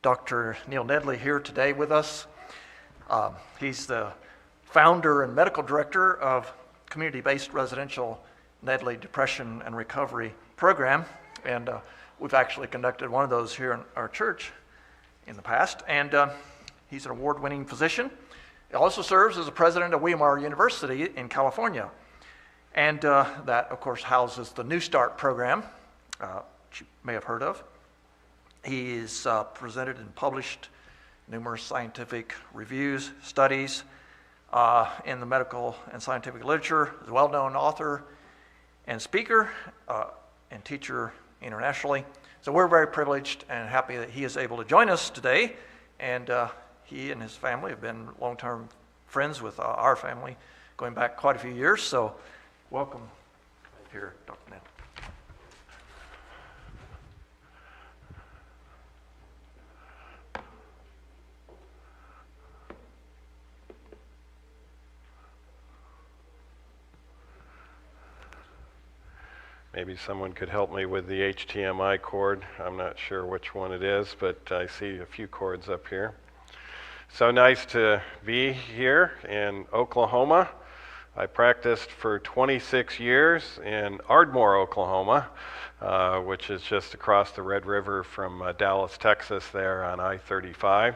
Dr. Neil Nedley here today with us. He's the founder and medical director of community-based residential Nedley Depression and Recovery Program, and we've actually conducted one of those here in our church in the past, and he's an award-winning physician. He also serves as the president of Weimar University in California, and that, of course, houses the New Start program, which you may have heard of. He's presented and published numerous scientific reviews, studies in the medical and scientific literature. He's a well-known author and speaker and teacher internationally. So we're very privileged and happy that he is able to join us today. And he and his family have been long-term friends with our family going back quite a few years. So welcome here, Dr. Ned. Maybe someone could help me with the HDMI cord. I'm not sure which one it is, but I see a few cords up here. So nice to be here in Oklahoma. I practiced for 26 years in Ardmore, Oklahoma, which is just across the Red River from Dallas, Texas, there on I-35.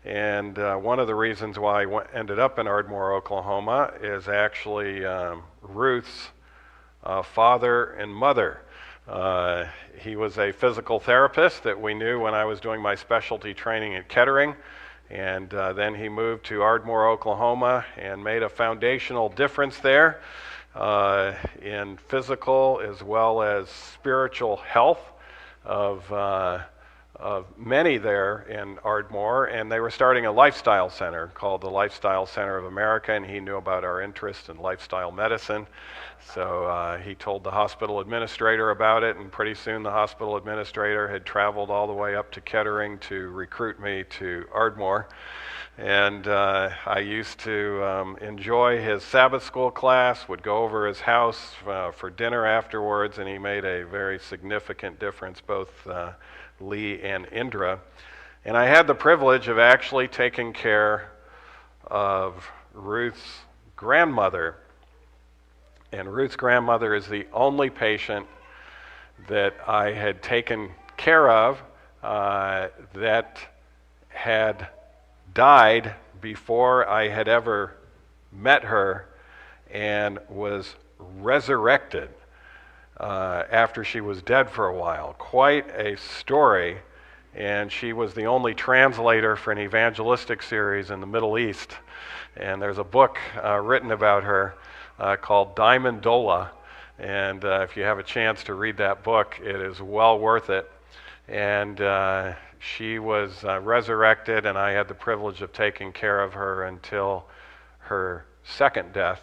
And one of the reasons why I ended up in Ardmore, Oklahoma is actually Ruth's father and mother. He was a physical therapist that we knew when I was doing my specialty training at Kettering, and then he moved to Ardmore, Oklahoma, and made a foundational difference there in physical as well as spiritual health of many there in Ardmore, and they were starting a lifestyle center called the Lifestyle Center of America, and he knew about our interest in lifestyle medicine. So he told the hospital administrator about it, and pretty soon the hospital administrator had traveled all the way up to Kettering to recruit me to Ardmore. And I used to enjoy his Sabbath school class, would go over his house for dinner afterwards, and he made a very significant difference, both Lee and Indra. And I had the privilege of actually taking care of Ruth's grandmother. And Ruth's grandmother is the only patient that I had taken care of that had died before I had ever met her and was resurrected after she was dead for a while. Quite a story, and she was the only translator for an evangelistic series in the Middle East. And there's a book written about her called Diamond Dola, and if you have a chance to read that book, it is well worth it. And she was resurrected, and I had the privilege of taking care of her until her second death.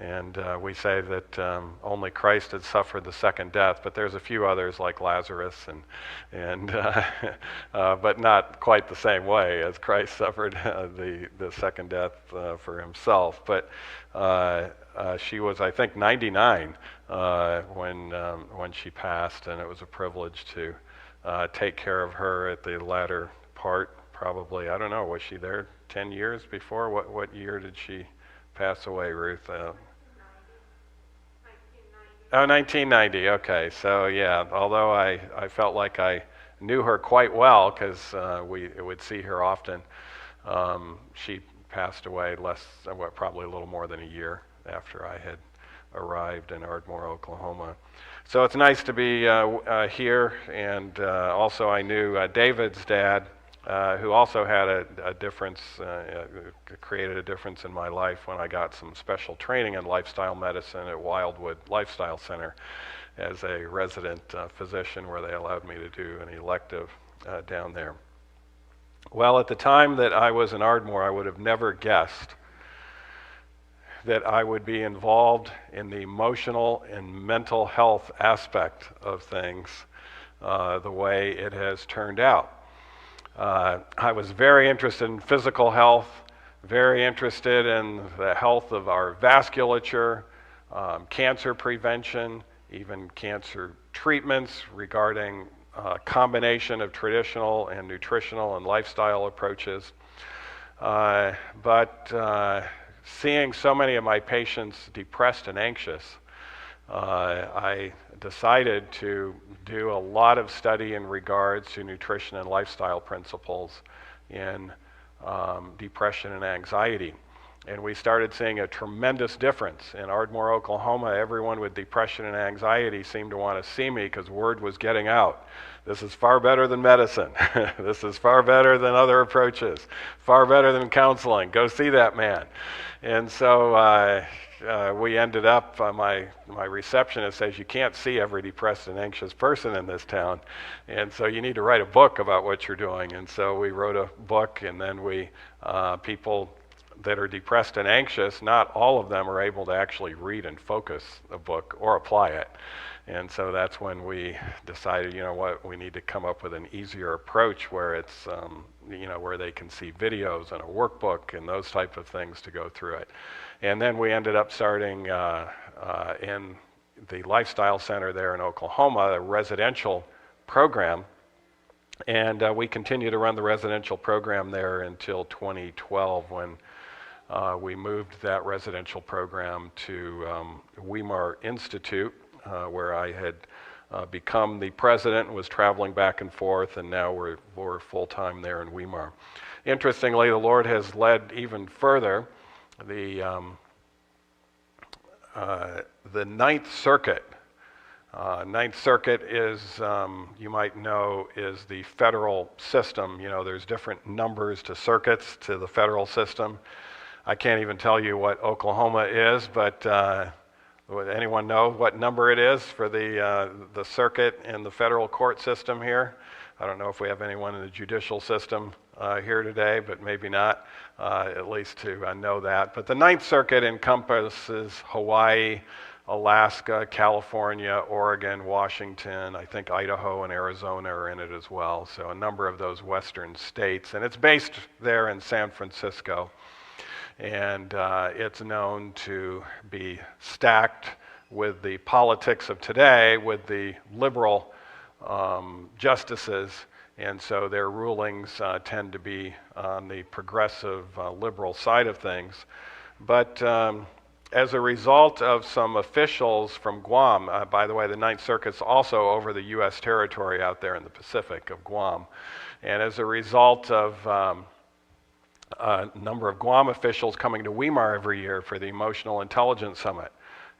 And we say that only Christ had suffered the second death, but there's a few others like Lazarus, but not quite the same way as Christ suffered the second death for himself. But she was, I think, 99 when she passed, and it was a privilege to take care of her at the latter part. Probably, I don't know, was she there 10 years before? What year did she pass away, Ruth? 1990, okay. So yeah, although I felt like I knew her quite well because we would see her often, she passed away probably a little more than a year after I had arrived in Ardmore, Oklahoma. So it's nice to be here, and also I knew David's dad, who also had a difference, created a difference in my life when I got some special training in lifestyle medicine at Wildwood Lifestyle Center as a resident physician, where they allowed me to do an elective down there. Well, at the time that I was in Ardmore, I would have never guessed that I would be involved in the emotional and mental health aspect of things the way it has turned out. I was very interested in physical health, very interested in the health of our vasculature, cancer prevention, even cancer treatments regarding combination of traditional and nutritional and lifestyle approaches. But seeing so many of my patients depressed and anxious, I decided to do a lot of study in regards to nutrition and lifestyle principles in depression and anxiety. And we started seeing a tremendous difference. In Ardmore, Oklahoma, everyone with depression and anxiety seemed to want to see me because word was getting out. This is far better than medicine. This is far better than other approaches. Far better than counseling. Go see that man. And so we ended up, my receptionist says, you can't see every depressed and anxious person in this town. And so you need to write a book about what you're doing. And so we wrote a book, and then people that are depressed and anxious, not all of them are able to actually read and focus a book or apply it. And so that's when we decided, you know what, we need to come up with an easier approach where it's, where they can see videos and a workbook and those type of things to go through it. And then we ended up starting in the Lifestyle Center there in Oklahoma, a residential program. And we continue to run the residential program there until 2012 when we moved that residential program to Weimar Institute, where I had become the president and was traveling back and forth, and now we're full-time there in Weimar. Interestingly, the Lord has led even further. The Ninth Circuit. Ninth Circuit is, you might know, is the federal system. You know, there's different numbers to circuits to the federal system. I can't even tell you what Oklahoma is, but would anyone know what number it is for the circuit in the federal court system here? I don't know if we have anyone in the judicial system here today, but maybe not, at least to know that. But the Ninth Circuit encompasses Hawaii, Alaska, California, Oregon, Washington, I think Idaho and Arizona are in it as well, so a number of those western states. And it's based there in San Francisco. And it's known to be stacked with the politics of today, with the liberal justices, and so their rulings tend to be on the progressive liberal side of things. But as a result of some officials from Guam, by the way, the Ninth Circuit's also over the U.S. territory out there in the Pacific of Guam, and as a result of a number of Guam officials coming to Weimar every year for the Emotional Intelligence Summit.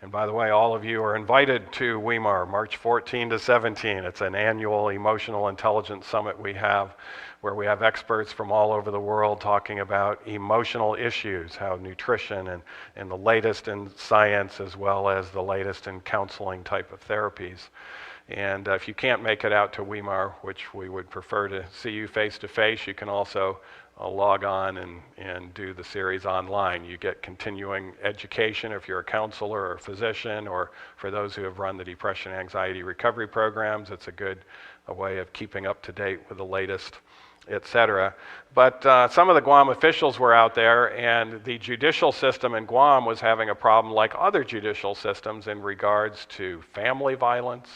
And by the way, all of you are invited to Weimar, March 14 to 17. It's an annual Emotional Intelligence Summit we have, where we have experts from all over the world talking about emotional issues, how nutrition and the latest in science as well as the latest in counseling type of therapies. And if you can't make it out to Weimar, which we would prefer to see you face to face, you can also log on and do the series online. You get continuing education if you're a counselor or a physician, or for those who have run the depression and anxiety recovery programs, it's a good way of keeping up to date with the latest, etc. But some of the Guam officials were out there, and the judicial system in Guam was having a problem like other judicial systems in regards to family violence,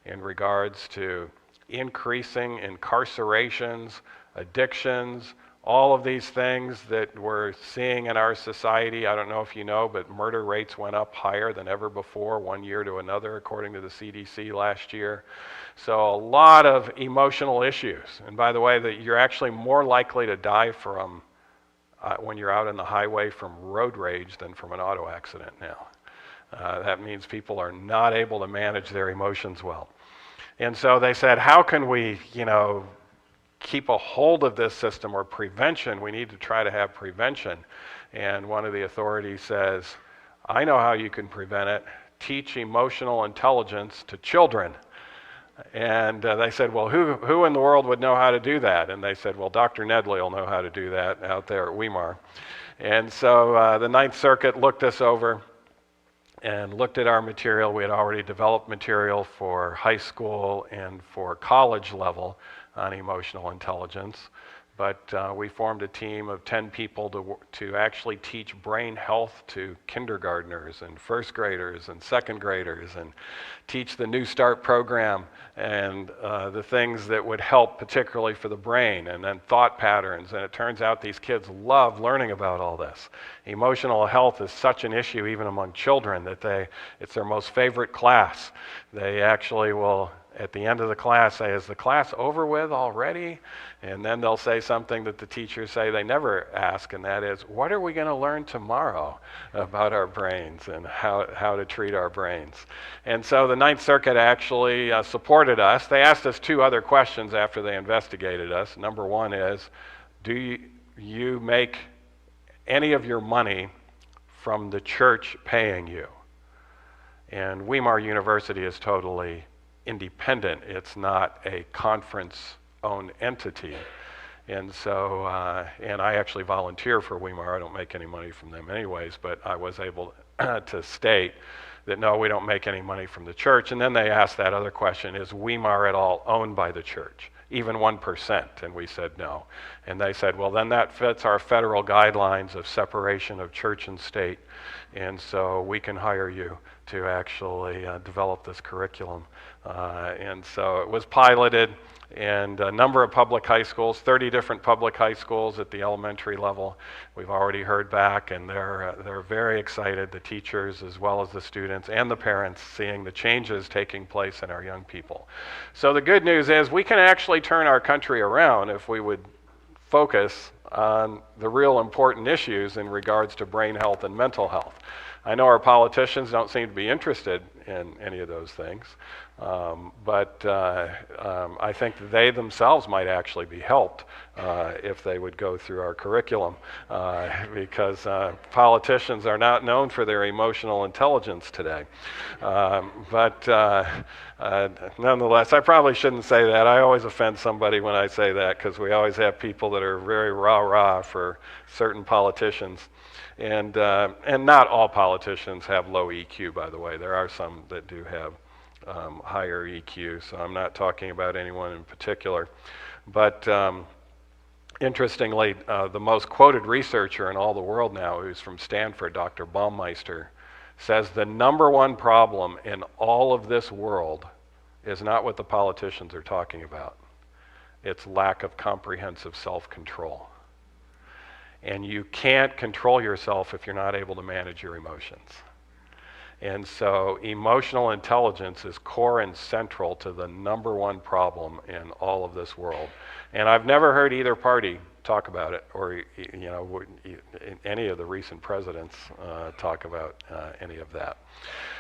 in regards to increasing incarcerations, addictions, all of these things that we're seeing in our society. I don't know if you know, but murder rates went up higher than ever before, one year to another, according to the CDC last year. So a lot of emotional issues. And by the way, that you're actually more likely to die from when you're out on the highway from road rage than from an auto accident now. That means people are not able to manage their emotions well. And so they said, how can we, keep a hold of this system, or prevention? We need to try to have prevention. And one of the authorities says, I know how you can prevent it. Teach emotional intelligence to children. And they said, well, who in the world would know how to do that? And they said, well, Dr. Nedley will know how to do that out there at Weimar. And so the Ninth Circuit looked us over and looked at our material. We had already developed material for high school and for college level on emotional intelligence. but we formed a team of 10 people to actually teach brain health to kindergartners and first graders and second graders, and teach the New Start program and the things that would help particularly for the brain, and then thought patterns. And it turns out these kids love learning about all this. Emotional health is such an issue even among children that it's their most favorite class. They actually will, at the end of the class, say, "Is the class over with already?" And then they'll say something that the teachers say they never ask, and that is, "What are we going to learn tomorrow about our brains and how to treat our brains?" And so the Ninth Circuit actually supported us. They asked us two other questions after they investigated us. Number one is, do you make any of your money from the church paying you? And Weimar University is totally independent. It's not a conference-owned entity. And so, and I actually volunteer for Weimar. I don't make any money from them anyways, but I was able to state that no, we don't make any money from the church. And then they asked that other question, is Weimar at all owned by the church? Even 1%, and we said no. And they said, well, then that fits our federal guidelines of separation of church and state, and so we can hire you to actually develop this curriculum. And so it was piloted in a number of public high schools, 30 different public high schools at the elementary level. We've already heard back, and they're very excited, the teachers as well as the students and the parents, seeing the changes taking place in our young people. So the good news is we can actually turn our country around if we would focus on the real important issues in regards to brain health and mental health. I know our politicians don't seem to be interested in any of those things, but I think that they themselves might actually be helped if they would go through our curriculum, because politicians are not known for their emotional intelligence today. But nonetheless, I probably shouldn't say that. I always offend somebody when I say that, because we always have people that are very rah-rah for certain politicians. And not all politicians have low EQ, by the way. There are some that do have higher EQ, so I'm not talking about anyone in particular. But interestingly, the most quoted researcher in all the world now, who's from Stanford, Dr. Baumeister, says the number one problem in all of this world is not what the politicians are talking about. It's lack of comprehensive self-control. And you can't control yourself if you're not able to manage your emotions. And so emotional intelligence is core and central to the number one problem in all of this world. And I've never heard either party talk about it, or any of the recent presidents talk about any of that.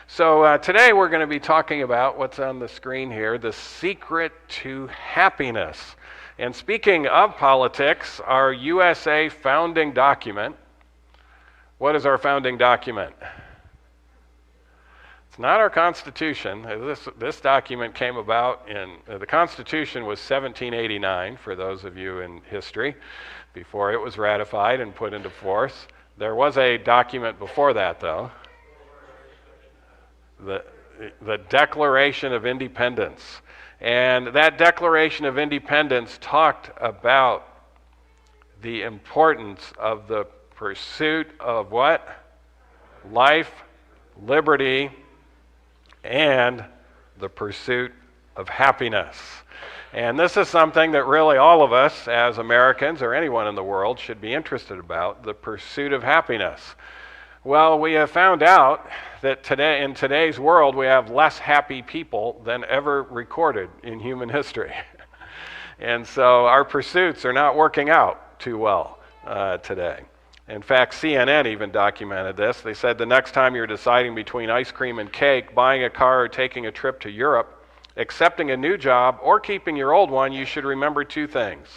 So today we're going to be talking about what's on the screen here, the secret to happiness. And speaking of politics, our USA founding document. What is our founding document? It's not our Constitution. This document came about the Constitution was 1789, for those of you in history, before it was ratified and put into force. There was a document before that, though. The Declaration of Independence. And that Declaration of Independence talked about the importance of the pursuit of what? Life, liberty, and the pursuit of happiness. And this is something that really all of us as Americans, or anyone in the world, should be interested about, the pursuit of happiness. Well, we have found out that in today's world, we have less happy people than ever recorded in human history. And so our pursuits are not working out too well today. In fact, CNN even documented this. They said the next time you're deciding between ice cream and cake, buying a car or taking a trip to Europe, accepting a new job, or keeping your old one, you should remember two things.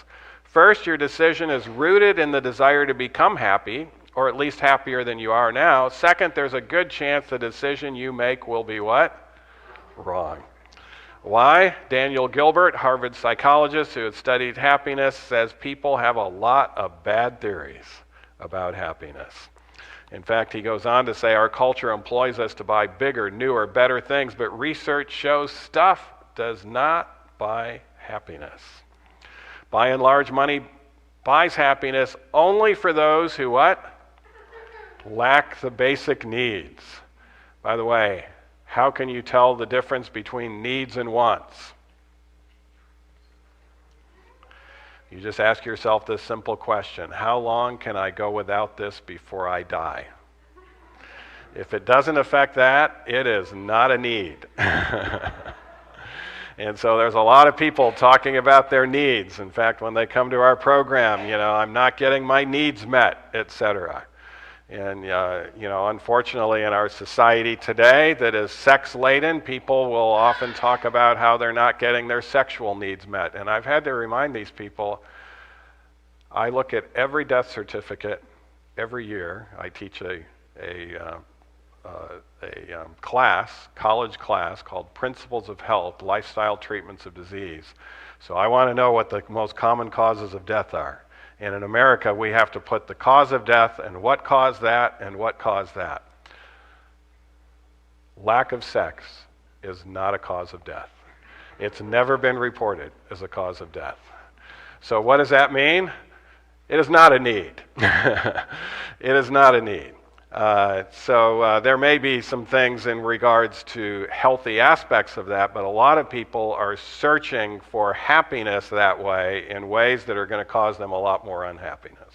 First, your decision is rooted in the desire to become happy, or at least happier than you are now. Second, there's a good chance the decision you make will be what? Wrong. Why? Daniel Gilbert, Harvard psychologist who has studied happiness, says people have a lot of bad theories about happiness. In fact, he goes on to say our culture employs us to buy bigger, newer, better things, but research shows stuff does not buy happiness. By and large, money buys happiness only for those who what? Lack the basic needs. By the way, how can you tell the difference between needs and wants? You just ask yourself this simple question: how long can I go without this before I die? If it doesn't affect that, it is not a need. And so there's a lot of people talking about their needs. In fact, when they come to our program, I'm not getting my needs met, etc. And, unfortunately in our society today that is sex-laden, people will often talk about how they're not getting their sexual needs met. And I've had to remind these people, I look at every death certificate every year. I teach a college class called Principles of Health, Lifestyle Treatments of Disease. So I want to know what the most common causes of death are. And in America, we have to put the cause of death and what caused that and what caused that. Lack of sex is not a cause of death. It's never been reported as a cause of death. So what does that mean? It is not a need. It is not a need. So there may be some things in regards to healthy aspects of that, but a lot of people are searching for happiness that way in ways that are going to cause them a lot more unhappiness.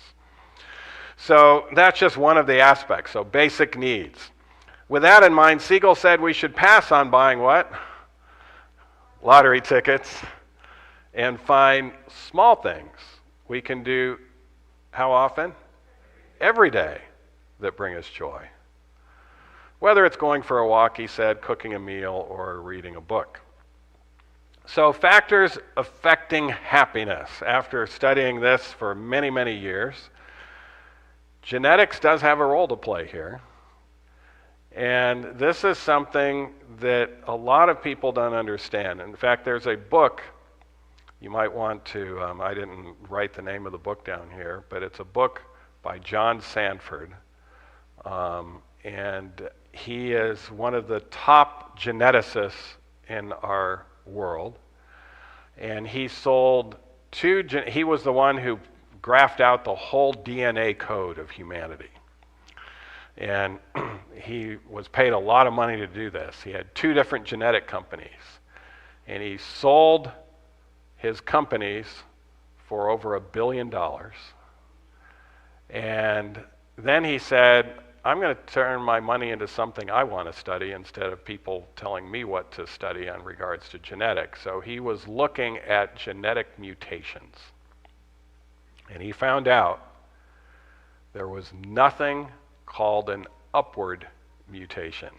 So that's just one of the aspects, so basic needs. With that in mind, Siegel said we should pass on buying what? Lottery tickets, and find small things we can do, how often? Every day, that bring us joy. Whether it's going for a walk, he said, cooking a meal, or reading a book. So factors affecting happiness. After studying this for many, many years, genetics does have a role to play here. And this is something that a lot of people don't understand. In fact, there's a book you might want to, I didn't write the name of the book down here, but it's a book by John Sanford. And he is one of the top geneticists in our world. And he sold he was the one who graphed out the whole DNA code of humanity. And he was paid a lot of money to do this. He had 2 different genetic companies. And he sold his companies for over $1 billion. And then he said, I'm going to turn my money into something I want to study instead of people telling me what to study in regards to genetics. So he was looking at genetic mutations. And he found out there was nothing called an upward mutation.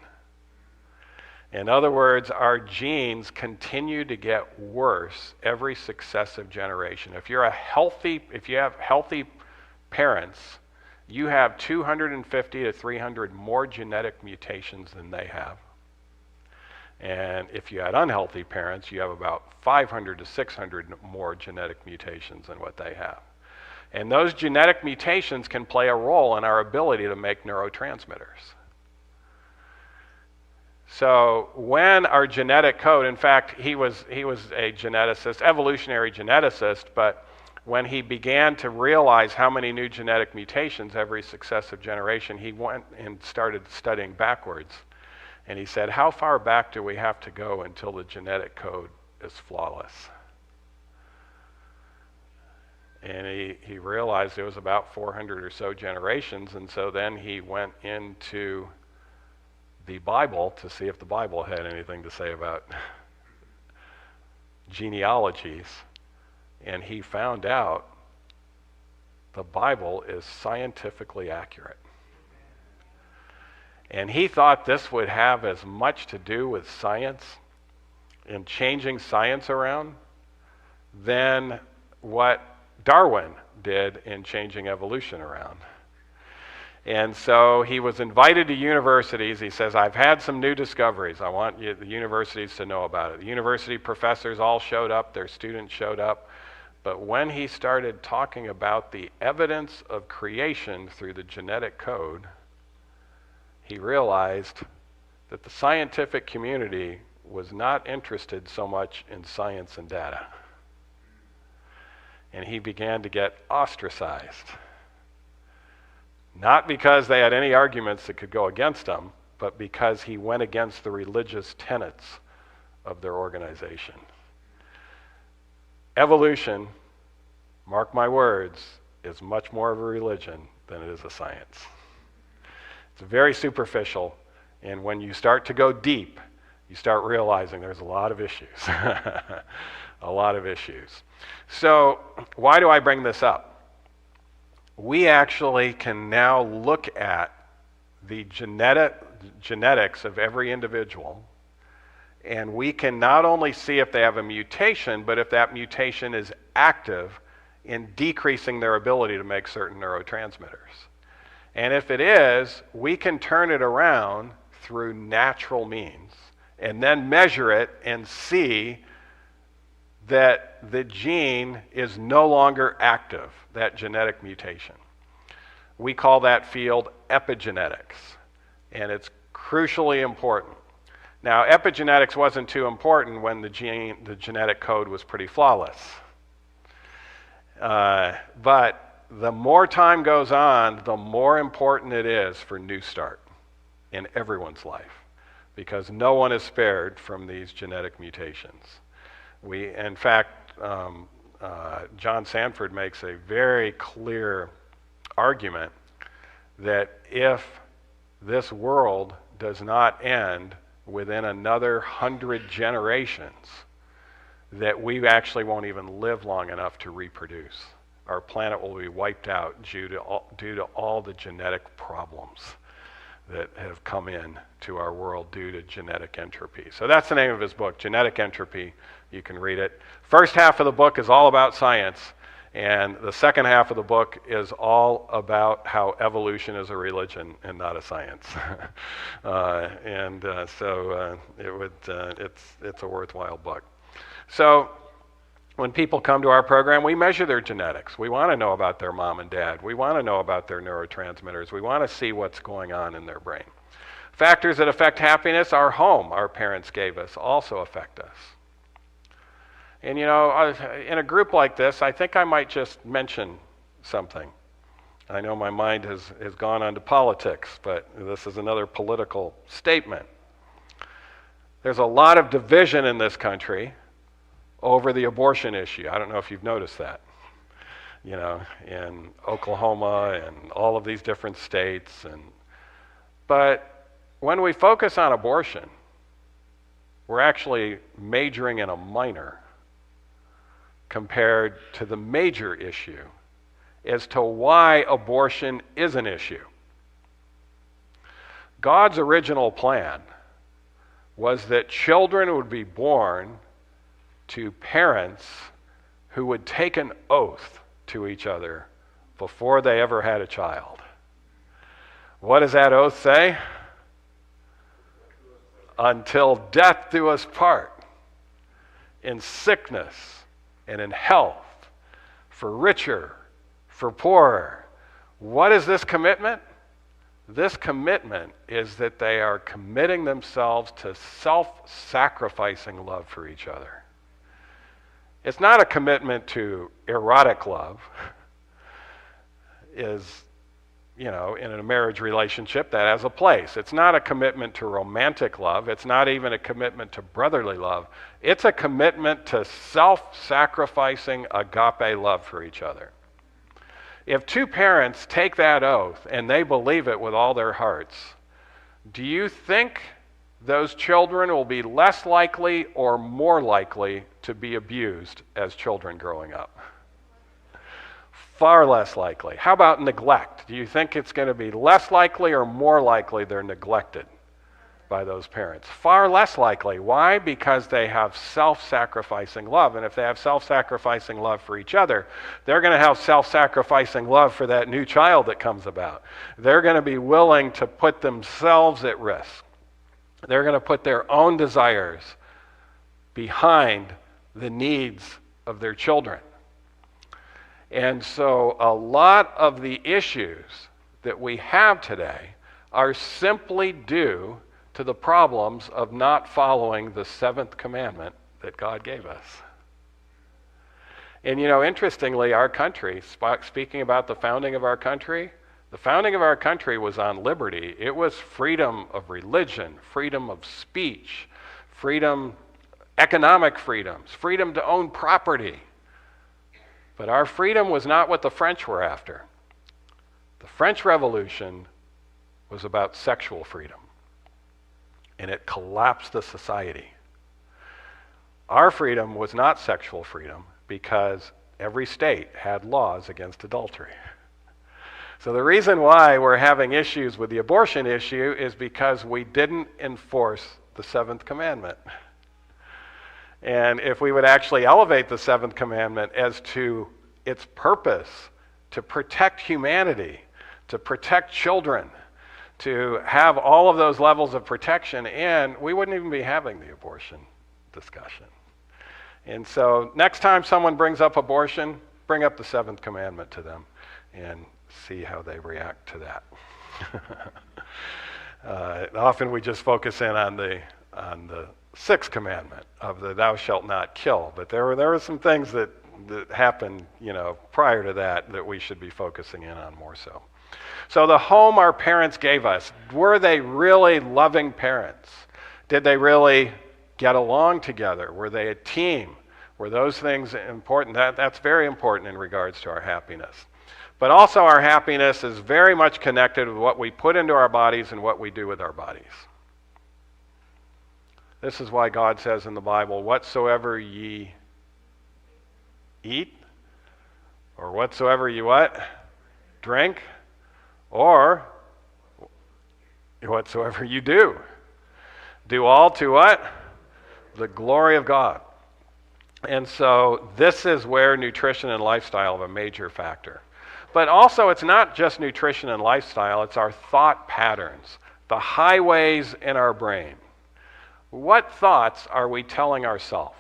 In other words, our genes continue to get worse every successive generation. If you have healthy parents, you have 250 to 300 more genetic mutations than they have. And if you had unhealthy parents, you have about 500 to 600 more genetic mutations than what they have. And those genetic mutations can play a role in our ability to make neurotransmitters. So when our genetic code, in fact, he was a geneticist, evolutionary geneticist, but when he began to realize how many new genetic mutations every successive generation, he went and started studying backwards. And he said, how far back do we have to go until the genetic code is flawless? And he realized it was about 400 or so generations, and so then he went into the Bible to see if the Bible had anything to say about genealogies. And he found out the Bible is scientifically accurate. And he thought this would have as much to do with science and changing science around than what Darwin did in changing evolution around. And so he was invited to universities. He says, I've had some new discoveries. I want the universities to know about it. The university professors all showed up. Their students showed up. But when he started talking about the evidence of creation through the genetic code, he realized that the scientific community was not interested so much in science and data. and he began to get ostracized. Not because they had any arguments that could go against him, but because he went against the religious tenets of their organization. Evolution, mark my words, is much more of a religion than it is a science. It's very superficial, and when you start to go deep, you start realizing there's a lot of issues. A lot of issues. So, why do I bring this up? We actually can now look at the genetics of every individual, and we can not only see if they have a mutation, but if that mutation is active in decreasing their ability to make certain neurotransmitters. And if it is, we can turn it around through natural means and then measure it and see that the gene is no longer active, that genetic mutation. We call that field epigenetics, and it's crucially important. Now, epigenetics wasn't too important when the genetic code was pretty flawless. But the more time goes on, the more important it is for New Start in everyone's life, because no one is spared from these genetic mutations. In fact, John Sanford makes a very clear argument that if this world does not end within another 100 generations, that we actually won't even live long enough to reproduce. Our planet will be wiped out due to all the genetic problems that have come in to our world due to genetic entropy. So that's the name of his book, Genetic Entropy. You can read it. First half of the book is all about science, and the second half of the book is all about how evolution is a religion and not a science. It's a worthwhile book. So when people come to our program, we measure their genetics. We want to know about their mom and dad. We want to know about their neurotransmitters. We want to see what's going on in their brain. Factors that affect happiness, our home our parents gave us, also affect us. And you know, in a group like this, I think I might just mention something. I know my mind has gone on to politics, but this is another political statement. There's a lot of division in this country over the abortion issue. I don't know if you've noticed that. You know, in Oklahoma and all of these different states. But when we focus on abortion, we're actually majoring in a minor compared to the major issue as to why abortion is an issue. God's original plan was that children would be born to parents who would take an oath to each other before they ever had a child. What does that oath say? Until death do us part, in sickness and in health, for richer, for poorer. What is this commitment? This commitment is that they are committing themselves to self-sacrificing love for each other. It's not a commitment to erotic love. In a marriage relationship, that has a place. It's not a commitment to romantic love. It's not even a commitment to brotherly love. It's a commitment to self-sacrificing agape love for each other. If two parents take that oath and they believe it with all their hearts, do you think those children will be less likely or more likely to be abused as children growing up? Far less likely. How about neglect? Do you think it's going to be less likely or more likely they're neglected by those parents? Far less likely. Why? Because they have self-sacrificing love. And if they have self-sacrificing love for each other, they're going to have self-sacrificing love for that new child that comes about. They're going to be willing to put themselves at risk. They're going to put their own desires behind the needs of their children. And so a lot of the issues that we have today are simply due to the problems of not following the seventh commandment that God gave us. And interestingly, our country, speaking about the founding of our country was on liberty. It was freedom of religion, freedom of speech, freedom, economic freedoms, freedom to own property. But our freedom was not what the French were after. The French Revolution was about sexual freedom, and it collapsed the society. Our freedom was not sexual freedom because every state had laws against adultery. So the reason why we're having issues with the abortion issue is because we didn't enforce the seventh commandment. And if we would actually elevate the seventh commandment as to its purpose, to protect humanity, to protect children, to have all of those levels of protection, and we wouldn't even be having the abortion discussion. And so next time someone brings up abortion, bring up the seventh commandment to them and see how they react to that. Often we just focus in on the sixth commandment of the thou shalt not kill, but there were some things that happened prior to that we should be focusing in on more so. So the home our parents gave us, were they really loving parents? Did they really get along together? Were they a team? Were those things important? That's very important in regards to our happiness. But also our happiness is very much connected with what we put into our bodies and what we do with our bodies. This is why God says in the Bible, whatsoever ye eat, or whatsoever you what? Drink, or whatsoever you do all to what? The glory of God. And so this is where nutrition and lifestyle are a major factor. But also it's not just nutrition and lifestyle, it's our thought patterns, the highways in our brain. What thoughts are we telling ourselves?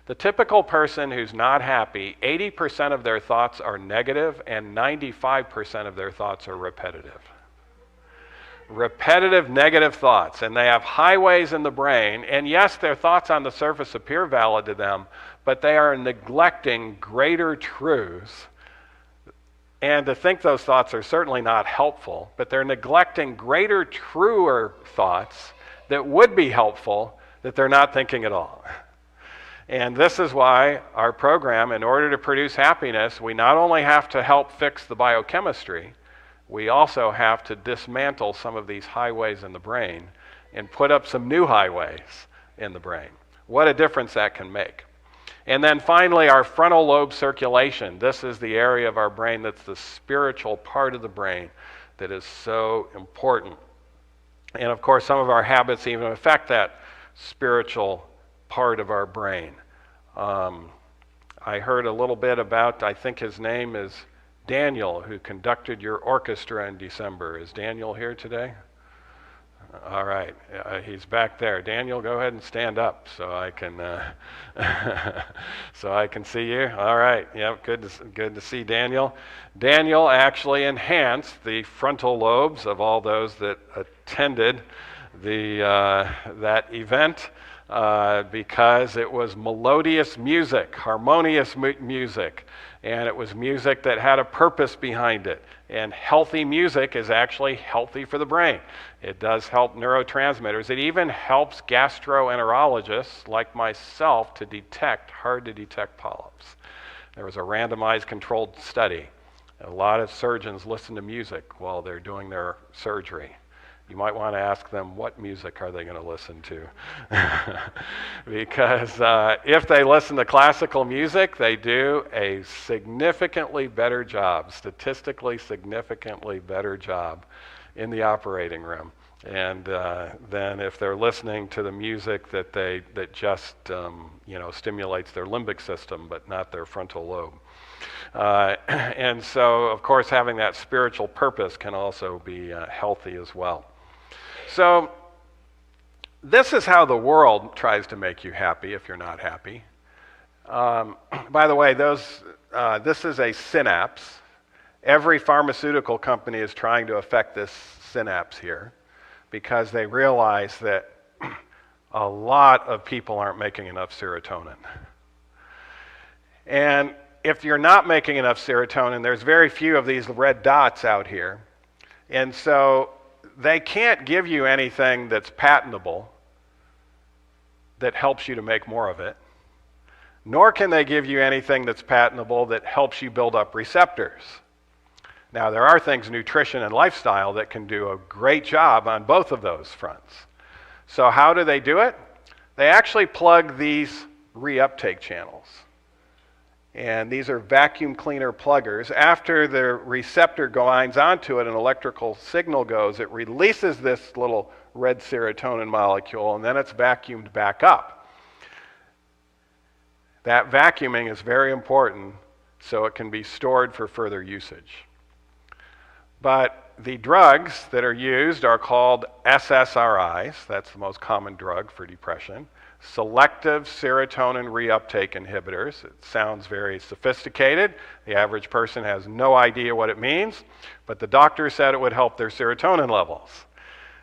The typical person who's not happy, 80% of their thoughts are negative and 95% of their thoughts are repetitive. Repetitive negative thoughts, and they have highways in the brain, and yes, their thoughts on the surface appear valid to them, but they are neglecting greater truths. And to think those thoughts are certainly not helpful, but they're neglecting greater, truer thoughts that would be helpful that they're not thinking at all. And this is why our program, in order to produce happiness, we not only have to help fix the biochemistry, we also have to dismantle some of these highways in the brain and put up some new highways in the brain. What a difference that can make. And then finally, our frontal lobe circulation. This is the area of our brain that's the spiritual part of the brain that is so important. And of course, some of our habits even affect that spiritual part of our brain. I heard a little bit about, I think his name is Daniel, who conducted your orchestra in December. Is Daniel here today? All right, he's back there. Daniel, go ahead and stand up so I can see you. All right, yep, good to see Daniel. Daniel actually enhanced the frontal lobes of all those that attended that event because it was melodious music, harmonious music, and it was music that had a purpose behind it. And healthy music is actually healthy for the brain. It does help neurotransmitters. It even helps gastroenterologists like myself to detect hard-to-detect polyps. There was a randomized controlled study. A lot of surgeons listen to music while they're doing their surgery. You might want to ask them, what music are they going to listen to? Because if they listen to classical music, they do a significantly better job, statistically significantly better job in the operating room. And then if they're listening to the music that just stimulates their limbic system, but not their frontal lobe. And so, of course, having that spiritual purpose can also be healthy as well. So this is how the world tries to make you happy if you're not happy. By the way, this is a synapse. Every pharmaceutical company is trying to affect this synapse here because they realize that a lot of people aren't making enough serotonin. And if you're not making enough serotonin, there's very few of these red dots out here. And so they can't give you anything that's patentable that helps you to make more of it, nor can they give you anything that's patentable that helps you build up receptors. Now, there are things, nutrition and lifestyle, that can do a great job on both of those fronts. So how do they do it? They actually plug these reuptake channels. And these are vacuum cleaner pluggers. After the receptor binds onto it, an electrical signal goes. It releases this little red serotonin molecule, and then it's vacuumed back up. That vacuuming is very important so it can be stored for further usage. But the drugs that are used are called SSRIs. That's the most common drug for depression. Selective serotonin reuptake inhibitors. It sounds very sophisticated. The average person has no idea what it means, but the doctor said it would help their serotonin levels.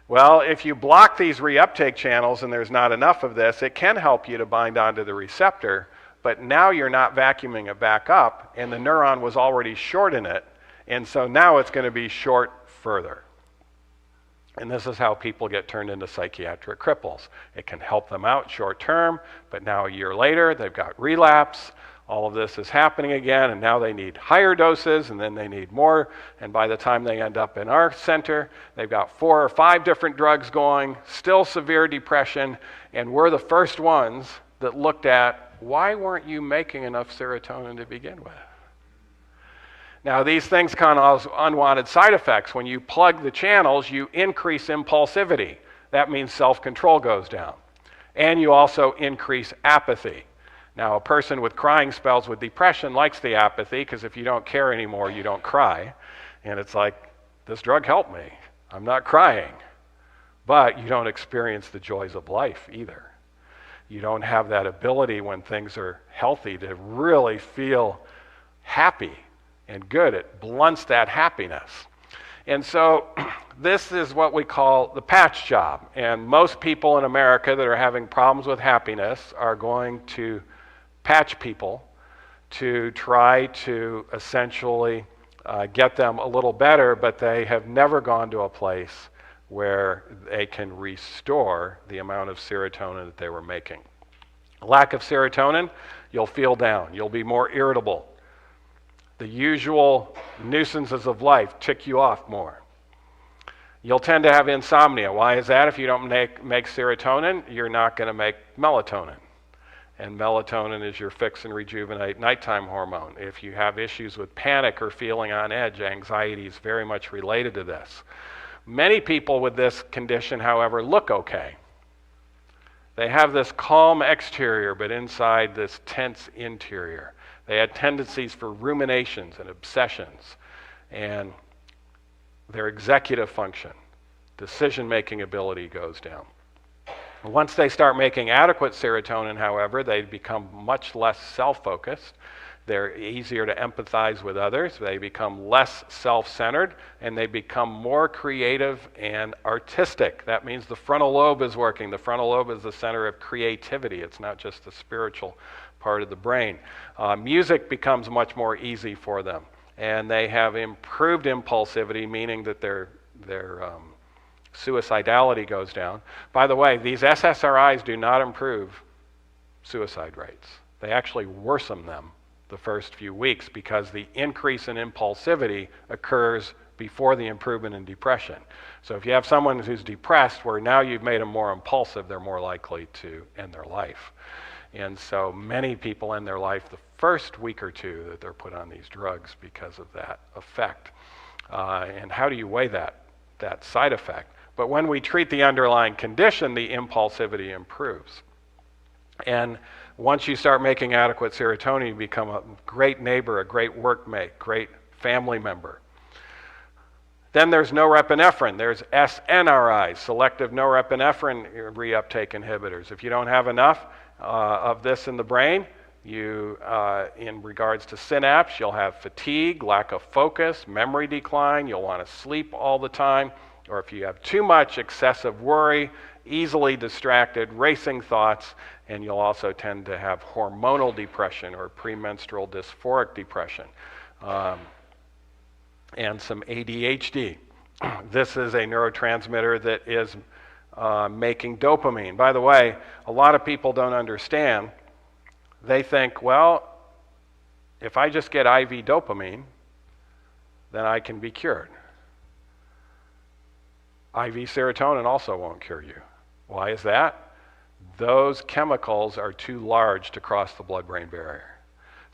Well, if you block these reuptake channels and there's not enough of this, it can help you to bind onto the receptor, but now you're not vacuuming it back up, and the neuron was already short in it, and so now it's going to be short further. And this is how people get turned into psychiatric cripples. It can help them out short term, but now a year later, they've got relapse. All of this is happening again, and now they need higher doses, and then they need more. And by the time they end up in our center, they've got 4 or 5 different drugs going, still severe depression, and we're the first ones that looked at, why weren't you making enough serotonin to begin with? Now, these things can cause unwanted side effects. When you plug the channels, you increase impulsivity. That means self-control goes down. And you also increase apathy. Now, a person with crying spells with depression likes the apathy, because if you don't care anymore, you don't cry. And it's like, this drug helped me. I'm not crying. But you don't experience the joys of life either. You don't have that ability when things are healthy to really feel happy and good. It blunts that happiness. And so this is what we call the patch job. And most people in America that are having problems with happiness are going to patch people to try to essentially get them a little better, but they have never gone to a place where they can restore the amount of serotonin that they were making. Lack of serotonin, you'll feel down. You'll be more irritable. The usual nuisances of life tick you off more. You'll tend to have insomnia. Why is that? If you don't make serotonin, you're not going to make melatonin. And melatonin is your fix and rejuvenate nighttime hormone. If you have issues with panic or feeling on edge, anxiety is very much related to this. Many people with this condition, however, look okay. They have this calm exterior, but inside this tense interior. They had tendencies for ruminations and obsessions, and their executive function, decision-making ability goes down. Once they start making adequate serotonin, however, they become much less self-focused. They're easier to empathize with others. They become less self-centered, and they become more creative and artistic. That means the frontal lobe is working. The frontal lobe is the center of creativity. It's not just the spiritual part of the brain. Music becomes much more easy for them, and they have improved impulsivity, meaning that their suicidality goes down. By the way, these SSRIs do not improve suicide rates. They actually worsen them the first few weeks, because the increase in impulsivity occurs before the improvement in depression. So if you have someone who's depressed, where now you've made them more impulsive, they're more likely to end their life. And so many people end their life the first week or two that they're put on these drugs because of that effect. And how do you weigh that side effect? But when we treat the underlying condition, the impulsivity improves. And once you start making adequate serotonin, you become a great neighbor, a great workmate, great family member. Then there's norepinephrine. There's SNRIs, selective norepinephrine reuptake inhibitors. If you don't have enough of this in the brain, you, in regards to synapse, you'll have fatigue, lack of focus, memory decline. You'll want to sleep all the time. Or if you have too much, excessive worry, easily distracted, racing thoughts, and you'll also tend to have hormonal depression or premenstrual dysphoric depression, and some ADHD. This is a neurotransmitter that is making dopamine. By the way, a lot of people don't understand. They think, well, if I just get IV dopamine, then I can be cured. IV serotonin also won't cure you. Why is that? Those chemicals are too large to cross the blood-brain barrier.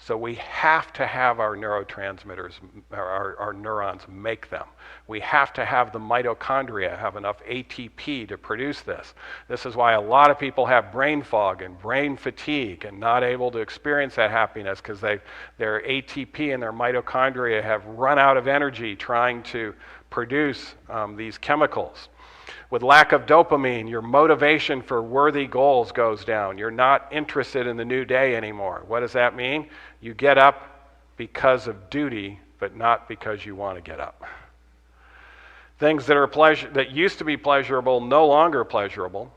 So we have to have our neurotransmitters, our neurons make them. We have to have the mitochondria have enough ATP to produce this. This is why a lot of people have brain fog and brain fatigue and not able to experience that happiness, because their ATP and their mitochondria have run out of energy trying to produce these chemicals. With lack of dopamine, your motivation for worthy goals goes down. You're not interested in the new day anymore. What does that mean? You get up because of duty, but not because you want to get up. Things that used to be pleasurable, no longer pleasurable.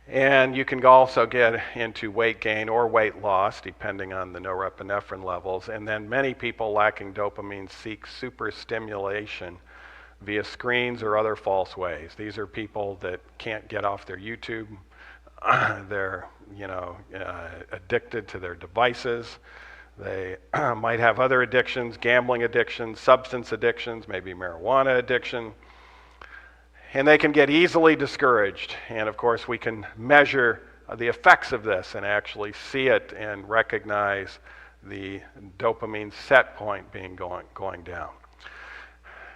And you can also get into weight gain or weight loss, depending on the norepinephrine levels. And then many people lacking dopamine seek superstimulation via screens or other false ways. These are people that can't get off their YouTube. They're, addicted to their devices. They might have other addictions, gambling addictions, substance addictions, maybe marijuana addiction. And they can get easily discouraged. And of course, we can measure the effects of this and actually see it and recognize the dopamine set point being going down.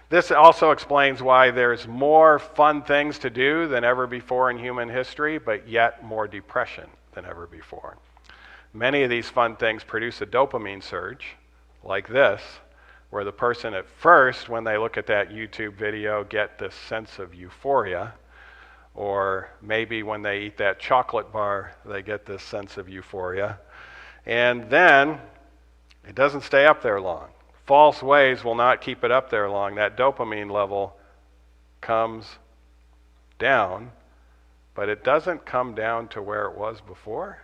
This also explains why there's more fun things to do than ever before in human history, but yet more depression than ever before. Many of these fun things produce a dopamine surge, like this, where the person at first, when they look at that YouTube video, get this sense of euphoria, or maybe when they eat that chocolate bar, they get this sense of euphoria. And then it doesn't stay up there long. False ways will not keep it up there long. That dopamine level comes down, but it doesn't come down to where it was before.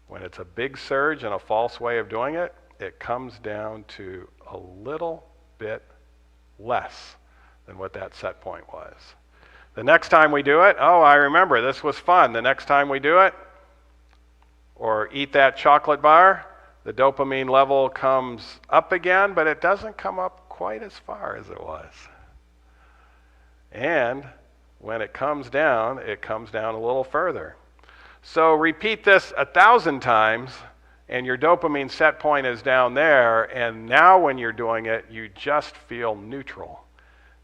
When it's a big surge and a false way of doing it, it comes down to a little bit less than what that set point was. The next time we do it, oh, I remember, this was fun. The next time we do it, or eat that chocolate bar, the dopamine level comes up again, but it doesn't come up quite as far as it was. And when it comes down a little further. So repeat this 1,000 times, and your dopamine set point is down there, and now when you're doing it, you just feel neutral.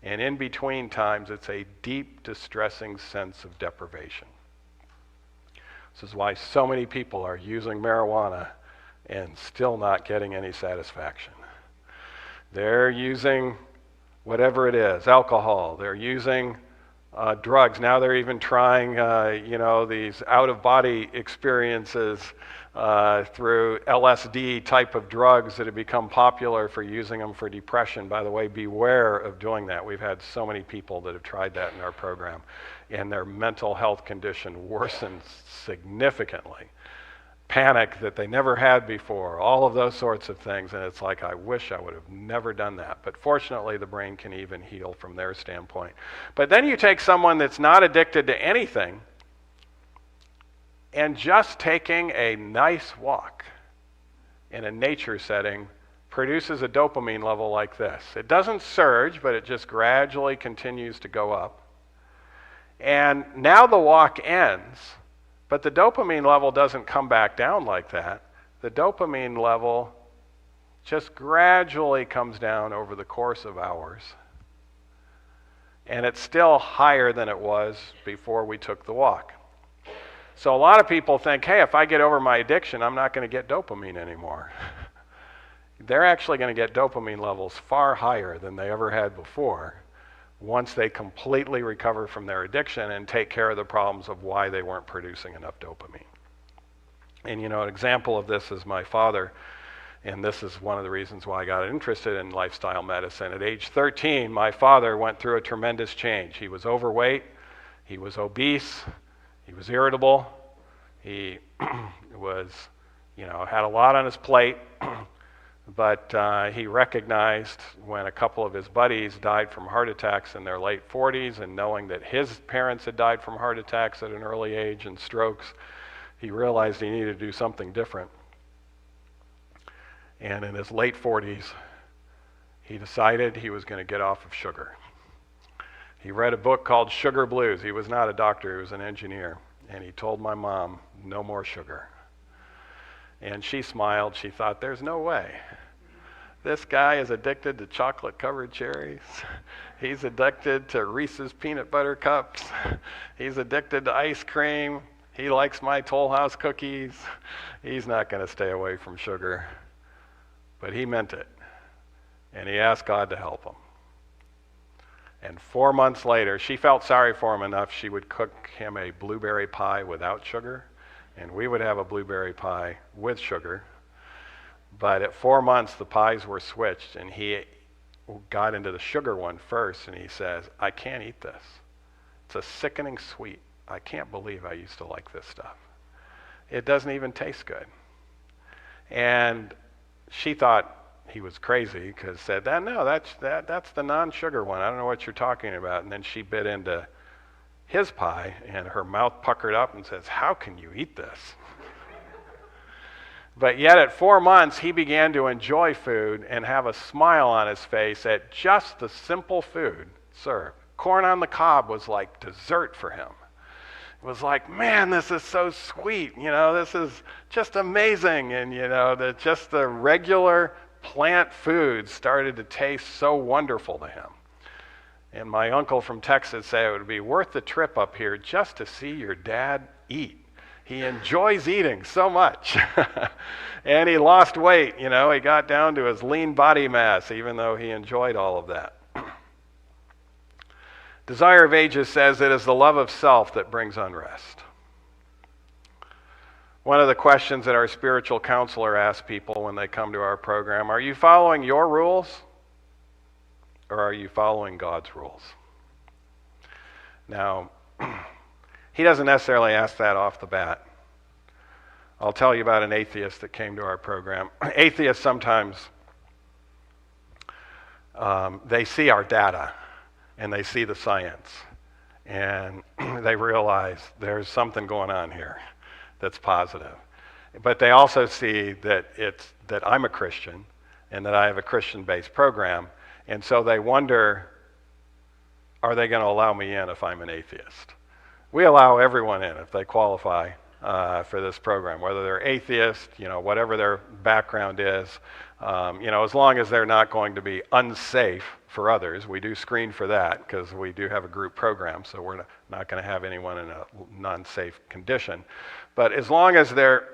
And in between times, it's a deep, distressing sense of deprivation. This is why so many people are using marijuana and still not getting any satisfaction. They're using whatever it is, alcohol. They're using drugs. Now they're even trying, these out-of-body experiences through LSD type of drugs that have become popular for using them for depression. By the way, beware of doing that. We've had so many people that have tried that in our program, and their mental health condition worsens significantly. Panic that they never had before, all of those sorts of things, and it's like, I wish I would have never done that. But fortunately, the brain can even heal from their standpoint. But then you take someone that's not addicted to anything, and just taking a nice walk in a nature setting produces a dopamine level like this. It doesn't surge, but it just gradually continues to go up. And now the walk ends, but the dopamine level doesn't come back down like that. The dopamine level just gradually comes down over the course of hours. And it's still higher than it was before we took the walk. So a lot of people think, hey, if I get over my addiction, I'm not going to get dopamine anymore. They're actually going to get dopamine levels far higher than they ever had before once they completely recover from their addiction and take care of the problems of why they weren't producing enough dopamine. And an example of this is my father, and this is one of the reasons why I got interested in lifestyle medicine. At age 13, my father went through a tremendous change. He was overweight, He was obese, he was irritable, he was, had a lot on his plate, but he recognized when a couple of his buddies died from heart attacks in their late 40s, and knowing that his parents had died from heart attacks at an early age and strokes, he realized he needed to do something different. And in his late 40s, he decided he was going to get off of sugar. He read a book called Sugar Blues. He was not a doctor, he was an engineer. And he told my mom, no more sugar. And she smiled. She thought, there's no way. This guy is addicted to chocolate-covered cherries. He's addicted to Reese's peanut butter cups. He's addicted to ice cream. He likes my Toll House cookies. He's not going to stay away from sugar. But he meant it. And he asked God to help him. And 4 months later, she felt sorry for him enough, she would cook him a blueberry pie without sugar, and we would have a blueberry pie with sugar. But at 4 months, the pies were switched, and he got into the sugar one first, and he says, I can't eat this. It's a sickening sweet. I can't believe I used to like this stuff. It doesn't even taste good. And she thought he was crazy, because said, no, that's the non-sugar one. I don't know what you're talking about. And then she bit into his pie, and her mouth puckered up and says, how can you eat this? But yet at 4 months, he began to enjoy food and have a smile on his face at just the simple food served. Corn on the cob was like dessert for him. It was like, man, this is so sweet. This is just amazing. And, just the regular plant foods started to taste so wonderful to him. And my uncle from Texas said it would be worth the trip up here just to see your dad eat. He enjoys eating so much. And he lost weight, he got down to his lean body mass, even though he enjoyed all of that. Desire of Ages says it is the love of self that brings unrest. One of the questions that our spiritual counselor asks people when they come to our program, are you following your rules or are you following God's rules? Now, he doesn't necessarily ask that off the bat. I'll tell you about an atheist that came to our program. Atheists sometimes, they see our data and they see the science and they realize there's something going on here that's positive. But they also see that I'm a Christian and that I have a Christian-based program, and so they wonder, are they going to allow me in if I'm an atheist? We allow everyone in if they qualify for this program, whether they're atheist, whatever their background is, as long as they're not going to be unsafe for others. We do screen for that because we do have a group program, so we're not going to have anyone in a non-safe condition. But as long as they're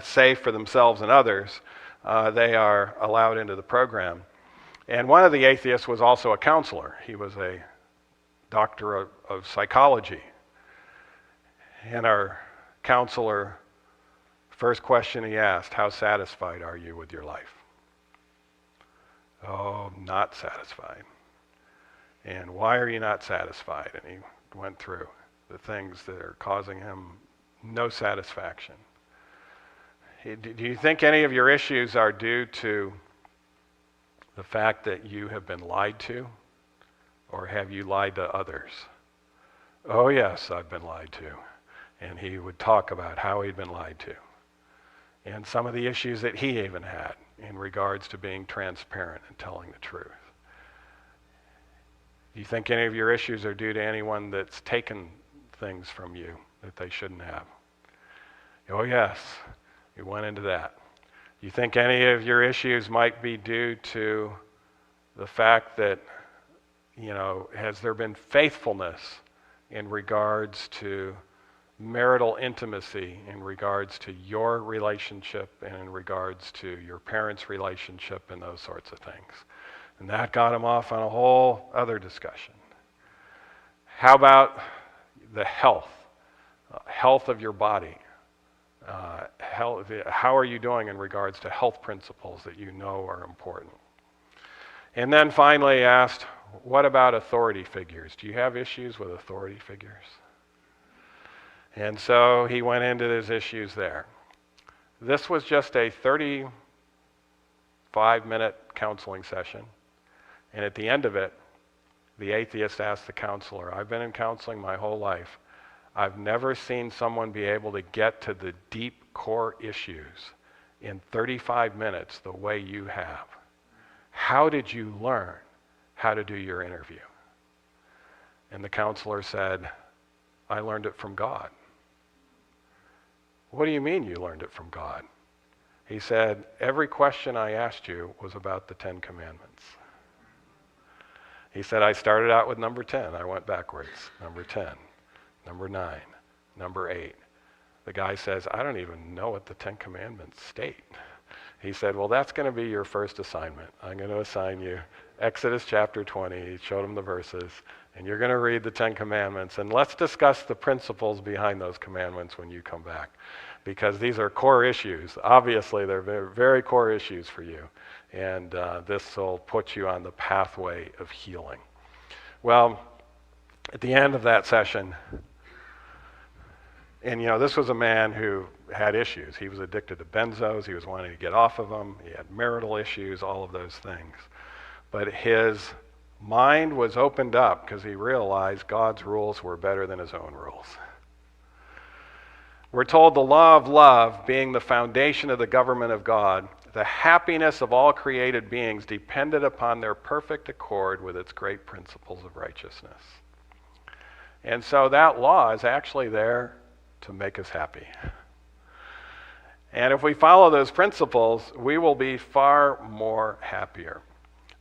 safe for themselves and others, they are allowed into the program. And one of the atheists was also a counselor. He was a doctor of psychology. And our counselor, first question he asked, how satisfied are you with your life? Oh, not satisfied. And why are you not satisfied? And he went through the things that are causing him no satisfaction. Do you think any of your issues are due to the fact that you have been lied to? Or have you lied to others? Oh yes, I've been lied to. And he would talk about how he'd been lied to. And some of the issues that he even had in regards to being transparent and telling the truth. Do you think any of your issues are due to anyone that's taken things from you that they shouldn't have? Oh yes, we went into that. Do you think any of your issues might be due to the fact that, has there been faithfulness in regards to marital intimacy, in regards to your relationship and in regards to your parents' relationship and those sorts of things? And that got him off on a whole other discussion. How about the health of your body? How are you doing in regards to health principles that you know are important? And then finally asked, what about authority figures? Do you have issues with authority figures? And so he went into his issues there. This was just a 35-minute counseling session. And at the end of it, the atheist asked the counselor, I've been in counseling my whole life. I've never seen someone be able to get to the deep core issues in 35 minutes the way you have. How did you learn how to do your interview? And the counselor said, I learned it from God. What do you mean you learned it from God? He said, every question I asked you was about the 10 Commandments. He said, I started out with number 10. I went backwards. Number 10, number 9, number 8. The guy says, I don't even know what the 10 Commandments state. He said, well, that's going to be your first assignment. I'm going to assign you Exodus chapter 20. He showed him the verses. And you're going to read the 10 Commandments. And let's discuss the principles behind those commandments when you come back. Because these are core issues. Obviously, they're very, very core issues for you. And this will put you on the pathway of healing. Well, at the end of that session, and this was a man who had issues. He was addicted to benzos. He was wanting to get off of them. He had marital issues, all of those things. But his mind was opened up because he realized God's rules were better than his own rules. We're told the law of love being the foundation of the government of God, the happiness of all created beings depended upon their perfect accord with its great principles of righteousness. And so that law is actually there to make us happy. And if we follow those principles, we will be far more happier.